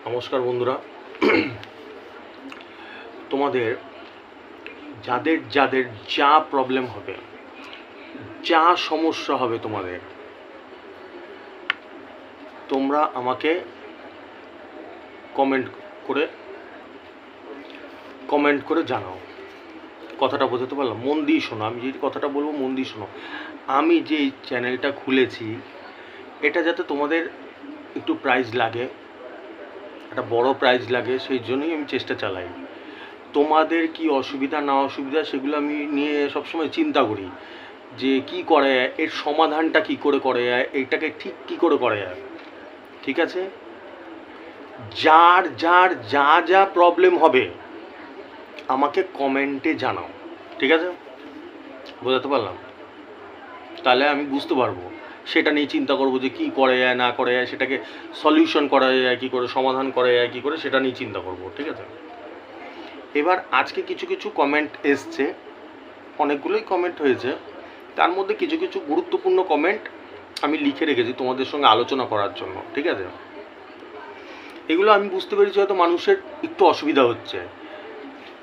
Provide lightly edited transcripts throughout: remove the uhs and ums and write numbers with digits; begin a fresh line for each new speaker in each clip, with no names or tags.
নমস্কার বন্ধুরা। তোমাদের যাদের যাদের যা প্রবলেম হবে, যা সমস্যা হবে তোমাদের, তোমরা আমাকে কমেন্ট করে জানাও। কথাটা বোঝাতে পারলাম? মন দিয়ে শোনো, আমি যে কথাটা বলবো মন দিয়ে শোনো। আমি যে চ্যানেলটা খুলেছি এটা যাতে তোমাদের একটু প্রাইজ লাগে, একটা বড় প্রাইজ লাগে, সেই জন্যই আমি চেষ্টা চালাই। তোমাদের কি অসুবিধা না অসুবিধা সেগুলো আমি নিয়ে সবসময় চিন্তা করি যে কি করা যায়, এর সমাধানটা কি করে করা যায়, এইটাকে ঠিক কি করে করা যায়। ঠিক আছে, যার যার যা যা প্রবলেম হবে আমাকে কমেন্টে জানাও। ঠিক আছে, বোঝাতে পারলাম? তাহলে আমি বুঝতে পারবো, সেটা নিয়ে চিন্তা করবো যে কি করা যায় না করা যায়, সেটাকে সলিউশন করা যায় কী করে, সমাধান করা যায় কী করে, সেটা নিয়ে চিন্তা করবো। ঠিক আছে, এবার আজকে কিছু কিছু কমেন্ট এসছে, অনেকগুলোই কমেন্ট হয়েছে, তার মধ্যে কিছু কিছু গুরুত্বপূর্ণ কমেন্ট আমি লিখে রেখেছি তোমাদের সঙ্গে আলোচনা করার জন্য। ঠিক আছে, এগুলো আমি বুঝতে পেরেছি হয়তো মানুষের একটু অসুবিধা হচ্ছে,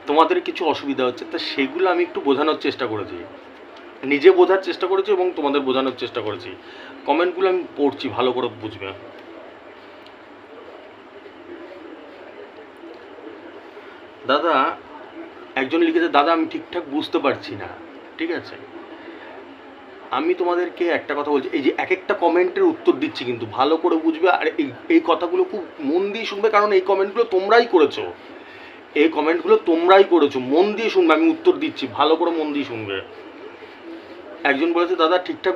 তোমাদের কিছু অসুবিধা হচ্ছে, তা সেগুলো আমি একটু বোঝানোর চেষ্টা করেছি, নিজে বোঝার চেষ্টা করেছি এবং তোমাদের বোঝানোর চেষ্টা করেছি। কমেন্টগুলো আমি পড়ছি, ভালো করে বুঝবে। দাদা একজন লিখেছে, দাদা আমি ঠিকঠাক বুঝতে পারছি না। ঠিক আছে, আমি তোমাদেরকে একটা কথা বলছি, এই যে এক একটা কমেন্টের উত্তর দিচ্ছি কিন্তু ভালো করে বুঝবে, আর এই কথাগুলো খুব মন দিয়ে শুনবে, কারণ এই কমেন্টগুলো তোমরাই করেছো, এই কমেন্টগুলো তোমরাই করেছো, মন দিয়ে শুনবে, আমি উত্তর দিচ্ছি, ভালো করে মন দিয়ে শুনবে। একজন বলেছে, দাদা ঠিকঠাক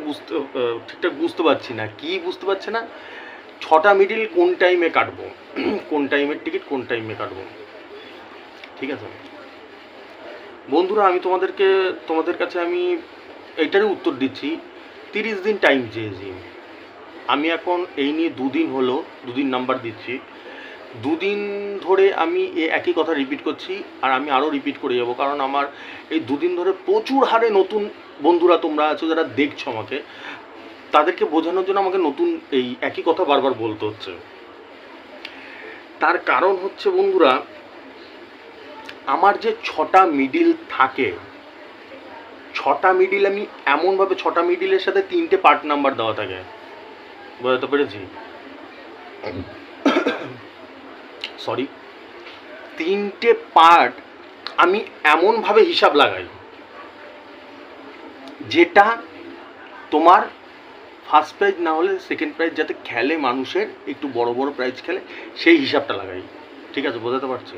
বুঝতে পারছি না। কি বুঝতে পারছে না? 6টা মিডিল কোন টাইমে কাটবো, কোন টাইমের টিকিট কোন টাইমে কাটবো। ঠিক আছে বন্ধুরা, আমি তোমাদের কাছে আমি এইটারই উত্তর দিচ্ছি। 30 দিন টাইম চেয়েছি আমি, এখন এই নিয়ে 2 দিন হলো, 2 দিন নাম্বার দিচ্ছি। 2 দিন ধরে আমি একই কথা রিপিট করছি, আর আমি আরও রিপিট করে যাব, কারণ আমার এই 2 দিন ধরে প্রচুর হারে নতুন বন্ধুরা তোমরা আছো যারা দেখছো আমাকে, তাদেরকে বোঝানোর জন্য আমাকে নতুন এই একই কথা বারবার বলতে হচ্ছে। তার কারণ হচ্ছে বন্ধুরা, আমার যে 6টা মিডিল থাকে, 6টা মিডিল আমি এমনভাবে, 6টা মিডিলের সাথে 3টে পার্ট নাম্বার দেওয়া থাকে, বুঝতে পেরেছি? সরি, 3টে পার্ট আমি এমনভাবে হিসাব লাগাই যেটা তোমার ফার্স্ট প্রাইজ না হলে সেকেন্ড প্রাইজ যাতে খেলে, মানুষের একটু বড় বড় প্রাইজ খেলে, সেই হিসাবটা লাগাই। ঠিক আছে, বোঝাতে পারছি?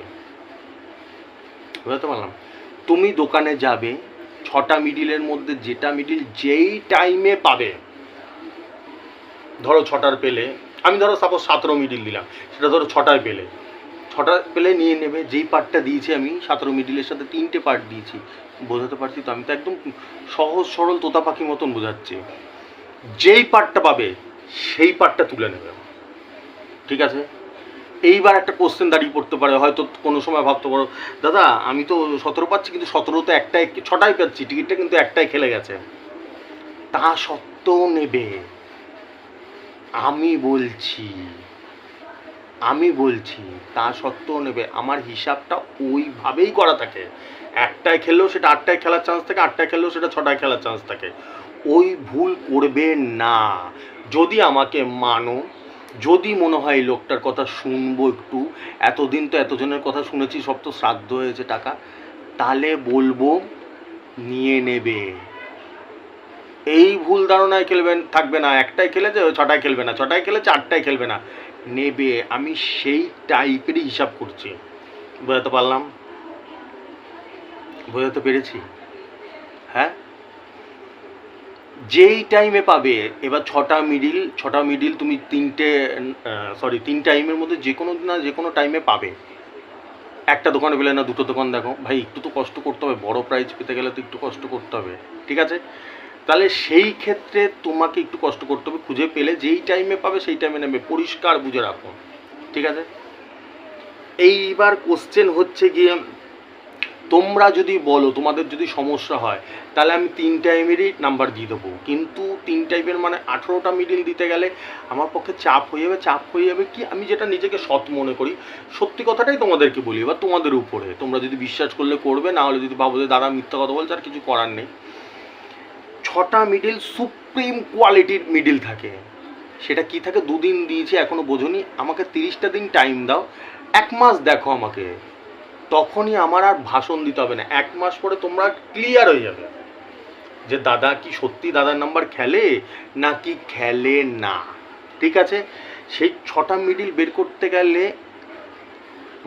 বোঝাতে পারলাম? তুমি দোকানে যাবে, 6টা মিডিলের মধ্যে যেটা মিডিল যেই টাইমে পাবে, ধরো 6টার পেলে, আমি ধরো সাপোজ 17 মিডিল দিলাম, সেটা ধরো 6টায় পেলে, 6টা পেলে নিয়ে নেবে। যেই পার্টটা দিয়েছি আমি 17 মিডিলের সাথে 3টে পার্ট দিয়েছি, বোঝাতে পারছি তো? আমি তো একদম সহজ সরল তোতা পাখি মতন বোঝাচ্ছি। যেই পার্টটা পাবে সেই পার্টটা তুলে নেবে। ঠিক আছে, এইবার একটা কোশ্চেন দাঁড়িয়ে পড়তে পারে, হয়তো কোনো সময় ভাবতে পারো, দাদা আমি তো 17 পাচ্ছি, কিন্তু 17 তো একটাই, 6টায় পাচ্ছি, টিকিটটা কিন্তু একটাই খেলে গেছে। তা সত্ত্বেও নেবে। আমি বলছি তা সত্ত্বেও নেবে। আমার হিসাবটা ওইভাবেই করা থাকে, একটায় খেললেও সেটা 8টায় খেলার চান্স থাকে, 8টায় খেললেও সেটা 6টায় খেলার চান্স থাকে। ওই ভুল করবে না। যদি আমাকে মানো, যদি মনে হয় এই লোকটার কথা শুনবো একটু, এতদিন তো এতজনের কথা শুনেছি, সব তো শ্রাদ্ধ হয়েছে টাকা, তাহলে বলবো নিয়ে নেবে। এই ভুল ধারণায় থাকবে না, একটাই খেলেছে 6টায় খেলবে না, 6টায় খেলেছে 8টায় খেলবে না, নেবে। আমি সেই টাইপেরই হিসাব করছি। বোঝাতে পারলাম? বোঝাতে পেরেছি? হ্যাঁ, যেই টাইমে পাবে। এবার 6টা মিডিল তুমি 3 টাইমের মধ্যে যে কোনো না যে কোনো টাইমে পাবে। একটা দোকানে পেলে না, 2টো দোকান দেখো, ভাই একটু তো কষ্ট করতে হবে, বড় প্রাইজ পেতে গেলে তো একটু কষ্ট করতে হবে। ঠিক আছে, তাহলে সেই ক্ষেত্রে তোমাকে একটু কষ্ট করতে হবে, খুঁজে পেলে যেই টাইমে পাবে সেই টাইমে নেবে, পরিষ্কার বুঝে রাখো। ঠিক আছে, এইবার কোশ্চেন হচ্ছে গিয়ে, তোমরা যদি বলো তোমাদের যদি সমস্যা হয় তাহলে আমি 3 টাইমেরই নাম্বার দিয়ে দেবো, কিন্তু 3 টাইপের মানে 18টা মিডিল দিতে গেলে আমার পক্ষে চাপ হয়ে যাবে কি, আমি যেটা নিজেকে সৎ মনে করি সত্যি কথাটাই তোমাদেরকে বলি, এবার তোমাদের উপরে, তোমরা যদি বিশ্বাস করলে করবে, না হলে যদি ভাবো যে দাদা মিথ্যা কথা বলছে, আর কিছু করার নেই। 6টা মিডিল সুপ্রিম কোয়ালিটির মিডিল থাকে, সেটা কি থাকে 2 দিন দিয়েছি এখনো বোঝোনি, আমাকে 30টা দিন টাইম দাও, 1 মাস দেখো আমাকে, তখনই আমার আর ভাষণ দিতে হবে না। 1 মাস পরে তোমরা ক্লিয়ার হয়ে যাবে যে দাদা কি সত্যি দাদার নাম্বার খেলে নাকি খেলে না। ঠিক আছে, সেই 6টা মিডিল বের করতে গেলে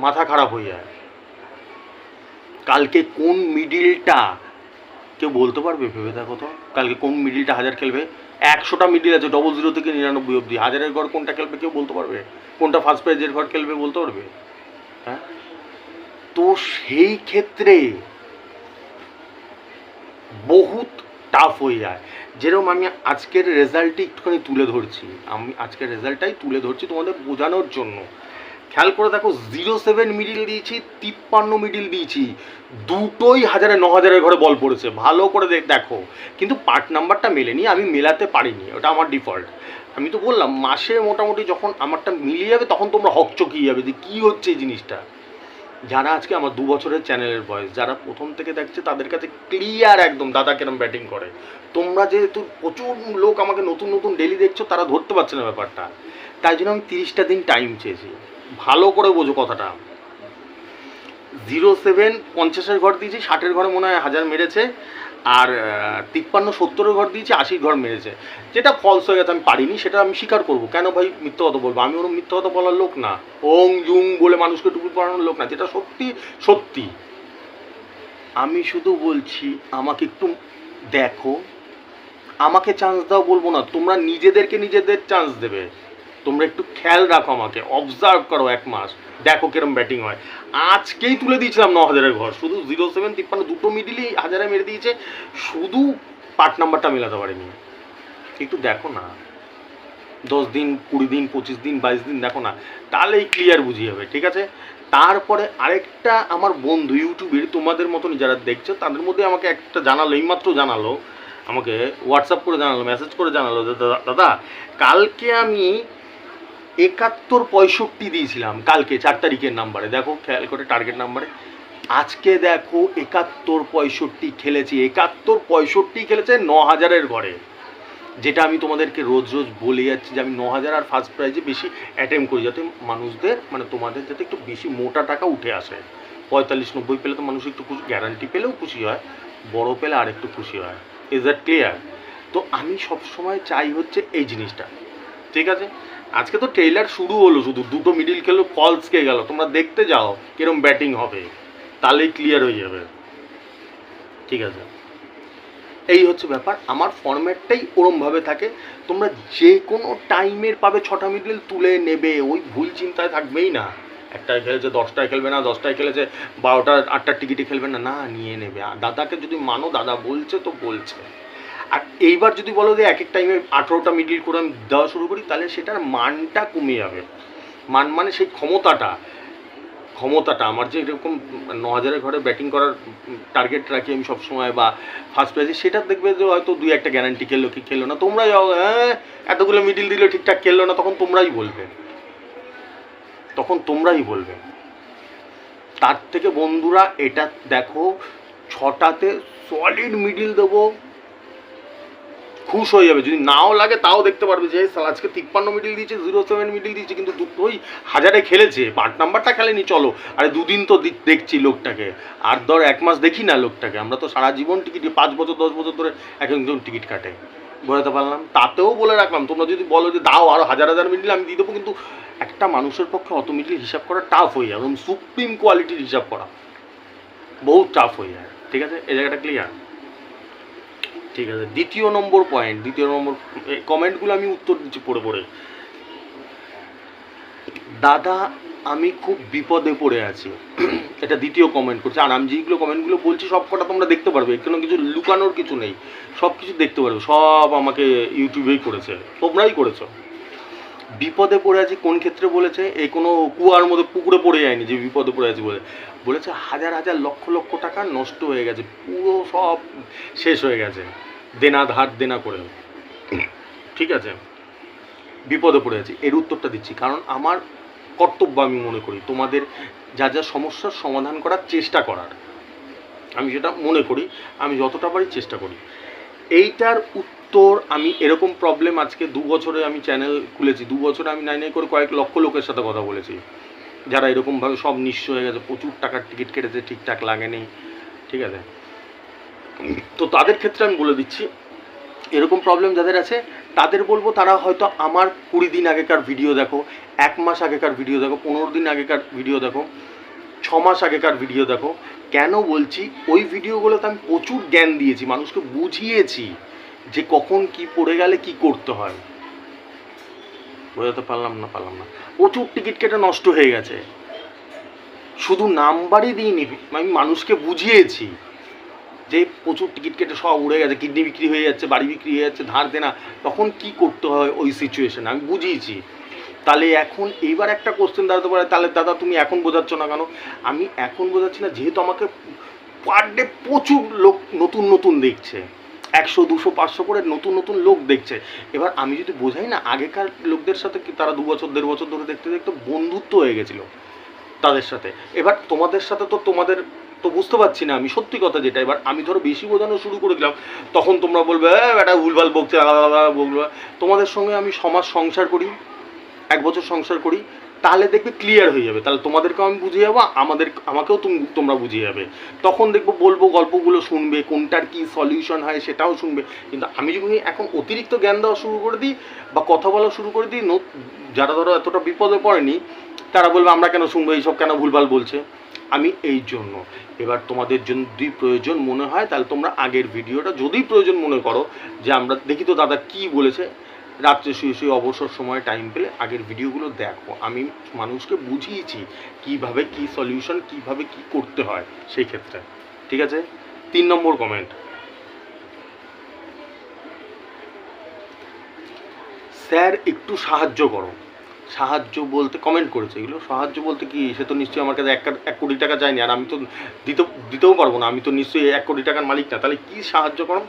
মাথা খারাপ হয়ে যায়। কালকে কোন মিডিলটা কেউ বলতে পারবে? ভেবে দেখো তো, কালকে কোন মিডিলটা 1000 খেলবে? 100টা মিডিল আছে, 00 থেকে 99 অবধি, 1000-এর ঘর কোনটা খেলবে কেউ বলতে পারবে? কোনটা ফার্স্ট প্রাইজের ঘর খেলবে বলতে পারবে? হ্যাঁ, তো সেই ক্ষেত্রে বহুত টাফ হয়ে যায়। যেরকম আমি আজকের রেজাল্টটি একটুখানি তুলে ধরছি, আমি আজকের রেজাল্টটাই তুলে ধরছি তোমাদের বোঝানোর জন্য। খেয়াল করে দেখো, 07 মিডিল দিয়েছি, 53 মিডিল দিয়েছি, দুটোই 1000-9000-এর ঘরে বল পড়েছে, ভালো করে দেখো, কিন্তু পার্ট নাম্বারটা মেলেনি, আমি মেলাতে পারিনি, ওটা আমার ডিফল্ট। আমি তো বললাম মাসে মোটামুটি যখন আমারটা মিলিয়ে যাবে তখন তোমরা হকচকিয়ে যাবে যে কী হচ্ছে এই জিনিসটা। যারা আজকে আমার 2 বছরের চ্যানেলের বয়স, যারা প্রথম থেকে দেখছে তাদের কাছে ক্লিয়ার একদম দাদা কেরম ব্যাটিং করে। তোমরা যেহেতু প্রচুর লোক আমাকে নতুন নতুন ডেলি দেখছো, তারা ধরতে পারছে না ব্যাপারটা, তাই জন্য আমি 30টা দিন টাইম চেয়েছি। ভালো করে বোঝো কথাটা। 07 50-এর ঘর দিয়েছি, 60-এর ঘরে মনে হয় 1000 মেরেছে, আর 53-70-এর ঘর দিয়েছি, 80 ঘর মেরেছে। যেটা ফলস হয়ে গেছে, আমি পারিনি, সেটা আমি স্বীকার করবো। কেন ভাই মিথ্যা কথা বলবো? আমি ওরকম মিথ্যা কথা বলার লোক না, ওং জুং বলে মানুষকে টুকু পড়ানোর লোক না, যেটা সত্যি সত্যি। আমি শুধু বলছি আমাকে একটু দেখো, আমাকে চান্স দাও বলবো না, তোমরা নিজেদেরকে নিজেদের চান্স দেবে। তোমরা একটু খেয়াল রাখো, আমাকে অবজার্ভ করো 1 মাস, দেখো কিরম ব্যাটিং হয়। আজকেই তুলে দিয়েছিলাম 9000-এর ঘর, শুধু 07 53 দুটো মিডিলই 1000-এ মেরে দিয়েছে, শুধু পার্ট নাম্বারটা মেলাতে পারেনি। একটু দেখো না, 10 দিন 20 দিন 25 দিন 22 দিন দেখো না, তাহলেই ক্লিয়ার বুঝিয়ে যাবে। ঠিক আছে, তারপরে আরেকটা আমার বন্ধু ইউটিউবের তোমাদের মতনই যারা দেখছো, তাদের মধ্যে আমাকে একটা জানালো, এইমাত্র জানালো, আমাকে হোয়াটসঅ্যাপ করে জানালো, মেসেজ করে জানালো যে দাদা কালকে আমি 71-65 দিয়েছিলাম, কালকে 4 তারিখের নাম্বারে, দেখো খেয়াল করে টার্গেট নাম্বারে, আজকে দেখো 71-65 খেলেছি, 71-65 খেলেছে 9000-এর ঘরে। যেটা আমি তোমাদেরকে রোজ রোজ বলে যাচ্ছি যে আমি 9000 আর ফার্স্ট প্রাইজে বেশি অ্যাটেম্প করি, যাতে মানুষদের মানে তোমাদের যাতে একটু বেশি মোটা টাকা উঠে আসে। 45-90 পেলে তো মানুষ একটু খুশি, গ্যারান্টি পেলেও খুশি হয়, বড় পেলে আর একটু খুশি হয়। Is that clear? তো আমি সবসময় চাই হচ্ছে এই জিনিসটা। ঠিক আছে, আজকে তো ট্রেইলার শুরু হলো, শুধু দুটো মিডিল খেলো, ফলস কে গেল, তোমরা দেখতে যাও কিরম ব্যাটিং হবে, তাহলেই ক্লিয়ার হয়ে যাবে। ঠিক আছে, এই হচ্ছে ব্যাপার, আমার ফরম্যাটটাই ওরমভাবে থাকে। তোমরা যে কোনো টাইমের পাবে 6টা মিডল তুলে নেবে, ওই ভুল চিন্তায় থাকবেই না, একটায় খেলেছে 10টায় খেলবে না, 10টায় খেলেছে 12টা 8টার টিকিটে খেলবে না, না নিয়ে নেবে। আর দাদাকে যদি মানো, দাদা বলছে তো বলছে। আর এইবার যদি বলো যে এক এক টাইমে 18টা মিডল করে আমি দেওয়া শুরু করি, তাহলে সেটার মানটা কমে যাবে। মান মানে সেই ক্ষমতাটা আমার যে এরকম 9000-এর ঘরে ব্যাটিং করার টার্গেট রাখি আমি সবসময়, বা ফার্স্ট প্রাইজে, সেটা দেখবে যে হয়তো 2-1টা গ্যারান্টি খেললো কি খেললো না, তোমরাই হ্যাঁ এতগুলো মিডিল দিল ঠিকঠাক খেললো না, তখন তোমরাই বলবে। তার থেকে বন্ধুরা এটা দেখো, 6টাতে সলিড মিডিল দেবো, খুশ হয়ে যাবে। যদি নাও লাগে তাও দেখতে পারবে যে আজকে 53 মিডিল দিয়েছে, 07 মিডিল দিয়েছে, কিন্তু দুটোই 1000-এ খেলেছে, পার্ট নাম্বারটা খেলেনি। চলো, আরে 2 দিন তো দেখছি লোকটাকে, আর 1 মাস দেখি না লোকটাকে, আমরা তো সারা জীবন টিকিট 5 বছর 10 বছর ধরে এক একজন টিকিট কাটে, বোঝাতে পারলাম। তাতেও বলে রাখলাম, তোমরা যদি বলো যে দাও আরও 1000 মিডিল আমি দিয়ে দেবো, কিন্তু একটা মানুষের পক্ষে অত মিডিল হিসাব করা টাফ হয়ে যায়, এবং সুপ্রিম কোয়ালিটির হিসাব করা বহুত টাফ হয়ে যায়। ঠিক আছে, এই জায়গাটা ক্লিয়ার? ঠিক আছে, দ্বিতীয় নম্বর কমেন্টগুলো আমি উত্তর দিচ্ছি পড়ে। দাদা আমি খুব বিপদে পড়ে আছি, এটা দ্বিতীয় কমেন্ট করছে। আর আমি যেগুলো কমেন্টগুলো বলছি সব কটা তোমরা দেখতে পারবে, এখানে কিছু লুকানোর কিছু নেই, সব কিছু দেখতে পারবে, সব আমাকে ইউটিউবেই করেছে, তোমরাই করেছো। বিপদে পড়ে আছি কোন ক্ষেত্রে বলেছে? এই কোনো কুয়ার মধ্যে পুকুরে পড়ে যায়নি যে বিপদে পড়ে আছি বলেছে হাজার হাজার লক্ষ লক্ষ টাকা নষ্ট হয়ে গেছে, পুরো সব শেষ হয়ে গেছে দেনা ধার দেনা করে। ঠিক আছে, বিপদে পড়ে আছি, এর উত্তরটা দিচ্ছি কারণ আমার কর্তব্য আমি মনে করি তোমাদের যা যা সমস্যার সমাধান করার চেষ্টা করার, আমি যেটা মনে করি আমি যতটা পারি চেষ্টা করি। এইটার উত্তর আমি এরকম প্রবলেম আজকে 2 বছরে আমি চ্যানেল খুলেছি, 2 বছরে আমি নাই করে কয়েক লক্ষ লোকের সাথে কথা বলেছি যারা এরকমভাবে সব নিঃস্ব হয়ে গেছে, প্রচুর টাকার টিকিট কেটেছে, ঠিকঠাক লাগেনি। ঠিক আছে, তো তাদের ক্ষেত্রে আমি বলে দিচ্ছি এরকম প্রবলেম যাদের আছে তাদের বলবো তারা হয়তো আমার 20 দিন আগেকার ভিডিও দেখো, 1 মাস আগেকার ভিডিও দেখো, 15 দিন আগেকার ভিডিও দেখো, 6 মাস আগেকার ভিডিও দেখো। কেন বলছি? ওই ভিডিওগুলোতে আমি প্রচুর জ্ঞান দিয়েছি, মানুষকে বুঝিয়েছি যে কখন কি পড়ে গেলে কি করতে হয়। বোঝাতে পারলাম না? প্রচুর টিকিট কেটে নষ্ট হয়ে গেছে, শুধু নাম্বারই দিইনি, আমি মানুষকে বুঝিয়েছি যে প্রচুর টিকিট কেটে সব উড়ে গেছে, কিডনি বিক্রি হয়ে যাচ্ছে, বাড়ি বিক্রি হয়ে যাচ্ছে, ধার দেনা, তখন কি করতে হয় ওই সিচুয়েশনে আমি বুঝিয়েছি। তাহলে এখন এইবার একটা কোশ্চেন দাঁড়াতে পারে, তাহলে দাদা তুমি এখন বোঝাচ্ছ না কেন? আমি এখন বোঝাচ্ছি না, যেহেতু আমাকে পার ডে প্রচুর লোক নতুন নতুন দেখছে, 100 200 500 করে নতুন নতুন লোক দেখছে। এবার আমি যদি বোঝাই না, আগেকার লোকদের সাথে তারা 2 বছর 1.5 বছর ধরে দেখতে দেখতে বন্ধুত্ব হয়ে গেছিলো তাদের সাথে। এবার তোমাদের সাথে তো তোমাদের তো বুঝতে পারছি না আমি, সত্যি কথা যেটা। এবার আমি ধরো বেশি বোঝানো শুরু করে দিলাম, তখন তোমরা বলবে এটা ভুলভাল বকছে, আলাদা বলবে। তোমাদের সঙ্গে আমি সমাজ সংসার করি, 1 বছর সংসার করি, তাহলে দেখবে ক্লিয়ার হয়ে যাবে। তাহলে তোমাদেরকেও আমি বুঝিয়ে যাবো, আমাকেও তোমরা বুঝিয়ে যাবে। তখন দেখবো বলবো, গল্পগুলো শুনবে, কোনটার কি সলিউশন হয় সেটাও শুনবে। কিন্তু আমি যদি এখন অতিরিক্ত জ্ঞান দেওয়া শুরু করে দিই বা কথা বলা শুরু করে দিই, যারা ধরো এতটা বিপদে পড়েনি তারা বলবে আমরা কেন শুনবো, এইসব কেন ভুলভাল বলছে। আমি এই জন্য, এবার তোমাদের যদি প্রয়োজন মনে হয় তাহলে তোমরা আগের ভিডিওটা যদি প্রয়োজন মনে করো যে আমরা দেখি তো দাদা কি বলেছে, রাত্রে শুয়ে অবসর সময় টাইম পেলে আগের ভিডিওগুলো দেখো। আমি মানুষকে বুঝিয়েছি কিভাবে কি সলিউশন, কিভাবে কি করতে হয় সেই ক্ষেত্রে। ঠিক আছে, 3 নম্বর কমেন্ট, স্যার একটু সাহায্য করো। সাহায্য বলতে কমেন্ট করেছে, এগুলো সাহায্য বলতে কি? সে তো নিশ্চয়ই আমার কাছে 1 কোটি টাকা চায়নি, আর আমি তো দিতেও পারবো না, আমি তো নিশ্চয়ই 1 কোটি টাকার মালিক না। তাহলে কি সাহায্য করো?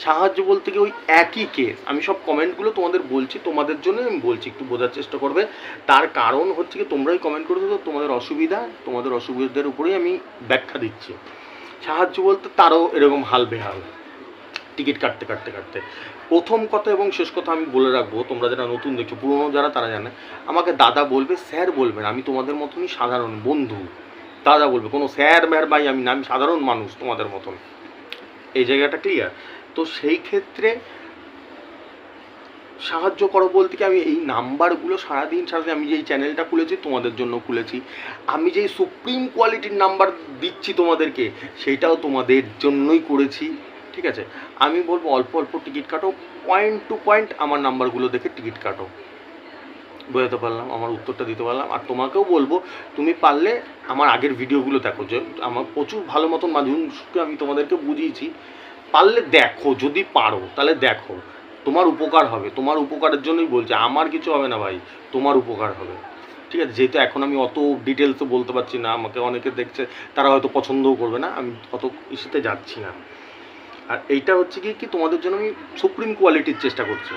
সাহায্য বলতে কি ওই একই কেস। আমি সব কমেন্টগুলো তোমাদের বলছি, তোমাদের জন্য আমি বলছি, একটু বোঝার চেষ্টা করবে। তার কারণ হচ্ছে কি তোমরাই কমেন্ট করেছো, তো তোমাদের অসুবিধার উপরেই আমি ব্যাখ্যা দিচ্ছি। সাহায্য বলতে তারও এরকম হাল বেহাল, টিকিট কাটতে। প্রথম কথা এবং শেষ কথা আমি বলে রাখবো, তোমরা যারা নতুন দেখছো, পুরনো যারা তারা জানে, আমাকে দাদা বলবে, স্যার বলবেন। আমি তোমাদের মতনই সাধারণ বন্ধু, দাদা বলবে, কোনো স্যার ম্যার ভাই আমি না, আমি সাধারণ মানুষ তোমাদের মতন। এই জায়গাটা ক্লিয়ার? তো সেই ক্ষেত্রে সাহায্য করো বলতে কি, আমি এই নাম্বারগুলো সারাদিন আমি যেই চ্যানেলটা খুলেছি তোমাদের জন্য খুলেছি, আমি যেই সুপ্রিম কোয়ালিটির নাম্বার দিচ্ছি তোমাদেরকে, সেইটাও তোমাদের জন্যই করেছি। ঠিক আছে, আমি বলবো অল্প অল্প টিকিট কাটো, পয়েন্ট টু পয়েন্ট আমার নাম্বারগুলো দেখে টিকিট কাটো। বোঝাতে পারলাম? আমার উত্তরটা দিতে পারলাম। আর তোমাকেও বলবো তুমি পারলে আমার আগের ভিডিওগুলো দেখো, যে আমার প্রচুর ভালো মতন মানুষকে আমি তোমাদেরকে বুঝিয়েছি, পারলে দেখো, যদি পারো তাহলে দেখো, তোমার উপকার হবে। তোমার উপকারের জন্যই বলছি, আমার কিছু হবে না ভাই, তোমার উপকার হবে। ঠিক আছে, যেহেতু এখন আমি অত ডিটেলসে বলতে পারছি না, আমাকে অনেকে দেখছে তারা হয়তো পছন্দও করবে না, আমি অত ইস্যুতে যাচ্ছি না। আর এইটা হচ্ছে কি তোমাদের জন্য আমি সুপ্রিম কোয়ালিটির চেষ্টা করছি।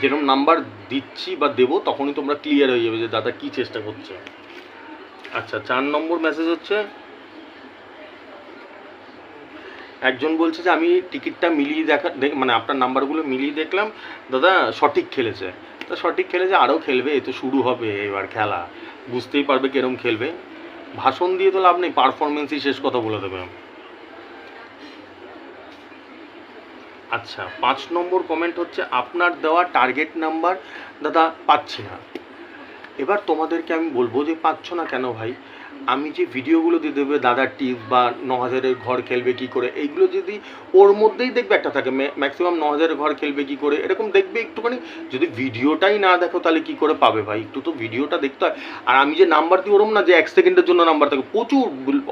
যেরকম নাম্বার দিচ্ছি বা দেবো তখনই তোমরা ক্লিয়ার হয়ে যাবে যে দাদা কি চেষ্টা করছে। আচ্ছা, 4 নম্বর মেসেজ হচ্ছে, একজন বলছে যে আমি টিকিটটা মিলিয়ে মানে আপনার নাম্বারগুলো মিলিয়ে দেখলাম দাদা সঠিক খেলেছে। তা সঠিক খেলেছে, আরও খেলবে, এ তো শুরু হবে এবার খেলা, বুঝতেই পারবে কিরম খেলবে। ভাষণ দিয়ে তো লাভ নেই, পারফরমেন্সই শেষ কথা বলে দেবে। আচ্ছা, 5 নম্বর কমেন্ট হচ্ছে, আপনার দেওয়া টার্গেট নাম্বার দাদা পাচ্ছি না। এবার তোমাদেরকে আমি বলবো যে পাচ্ছ না কেন ভাই? আমি যে ভিডিওগুলো দিয়ে দেবে দাদার টিপস বা 9000-এর ঘর খেলবে কী করে, এইগুলো যদি ওর মধ্যেই দেখবে একটা থাকে, ম্যাক্সিমাম 9000-এর ঘর খেলবে কী করে, এরকম দেখবে একটুখানি। যদি ভিডিওটাই না দেখো তাহলে কী করে পাবে ভাই? একটু তো ভিডিওটা দেখতে হয়। আর আমি যে নাম্বার দিই ওরম না যে 1 সেকেন্ডের জন্য নাম্বার থাকে, প্রচুর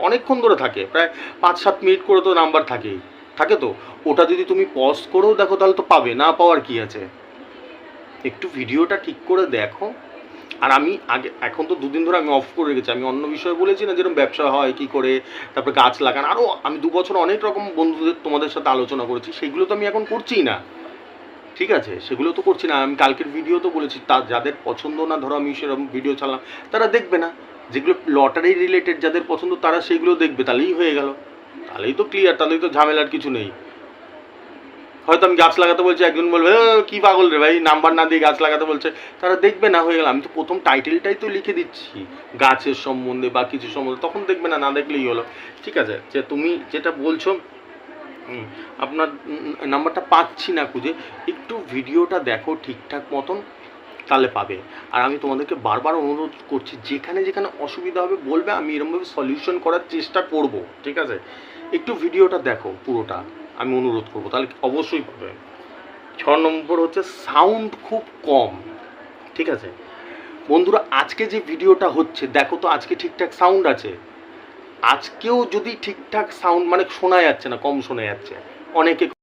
অনেকক্ষণ ধরে থাকে, প্রায় 5-7 মিনিট করে তো নাম্বার থাকে তো। ওটা যদি তুমি পজ করেও দেখো তাহলে তো পাবে, না পাওয়ার কী আছে? একটু ভিডিওটা ঠিক করে দেখো। আর আমি আগে, এখন তো দুদিন ধরে আমি অফ করে রেখেছি, আমি অন্য বিষয়ে বলেছি না, যেরকম ব্যবসা হয় কী করে, তারপরে গাছ লাগান, আরও আমি 2 বছর অনেক রকম বন্ধুদের তোমাদের সাথে আলোচনা করেছি, সেগুলো তো আমি এখন করছিই না, ঠিক আছে, সেগুলো তো করছি না। আমি কালকের ভিডিও তো বলেছি, তা যাদের পছন্দ না, ধরো আমি সেরকম ভিডিও ছাড়লাম, তারা দেখবে না। যেগুলো লটারি রিলেটেড যাদের পছন্দ তারা সেইগুলো দেখবে, তাহলেই হয়ে গেল, তাহলেই তো ক্লিয়ার, তাহলেই তো ঝামেলার কিছু নেই। হয়তো আমি গাছ লাগাতে বলছি, একজন বলবে কি পাগল রে ভাই, নাম্বার না দিয়ে গাছ লাগাতে বলছে, তারা দেখবে না, হয়ে গেল। আমি তো প্রথম টাইটেলটাই তো লিখে দিচ্ছি গাছের সম্বন্ধে বা কিছু সম্বন্ধে, তখন দেখবে না, না দেখলেই হলো। ঠিক আছে, যে তুমি যেটা বলছো, আপনার নাম্বারটা পাচ্ছি না খুঁজে, একটু ভিডিওটা দেখো ঠিকঠাক মতন, তাহলে পাবে। আর আমি তোমাদেরকে বারবার অনুরোধ করছি, যেখানে যেখানে অসুবিধা হবে বলবে, আমি এরকমভাবে সলিউশন করার চেষ্টা করব, ঠিক আছে। একটু ভিডিওটা দেখো পুরোটা, আমি অনুরোধ করবো, তাহলে অবশ্যই পাবে। 6 নম্বর হচ্ছে সাউন্ড খুব কম, ঠিক আছে বন্ধুরা। আজকে যে ভিডিওটা হচ্ছে দেখো তো, আজকে ঠিকঠাক সাউন্ড আছে? আজকেও যদি ঠিকঠাক সাউন্ড, মানে শোনা যাচ্ছে না, কম শোনা যাচ্ছে, অনেকে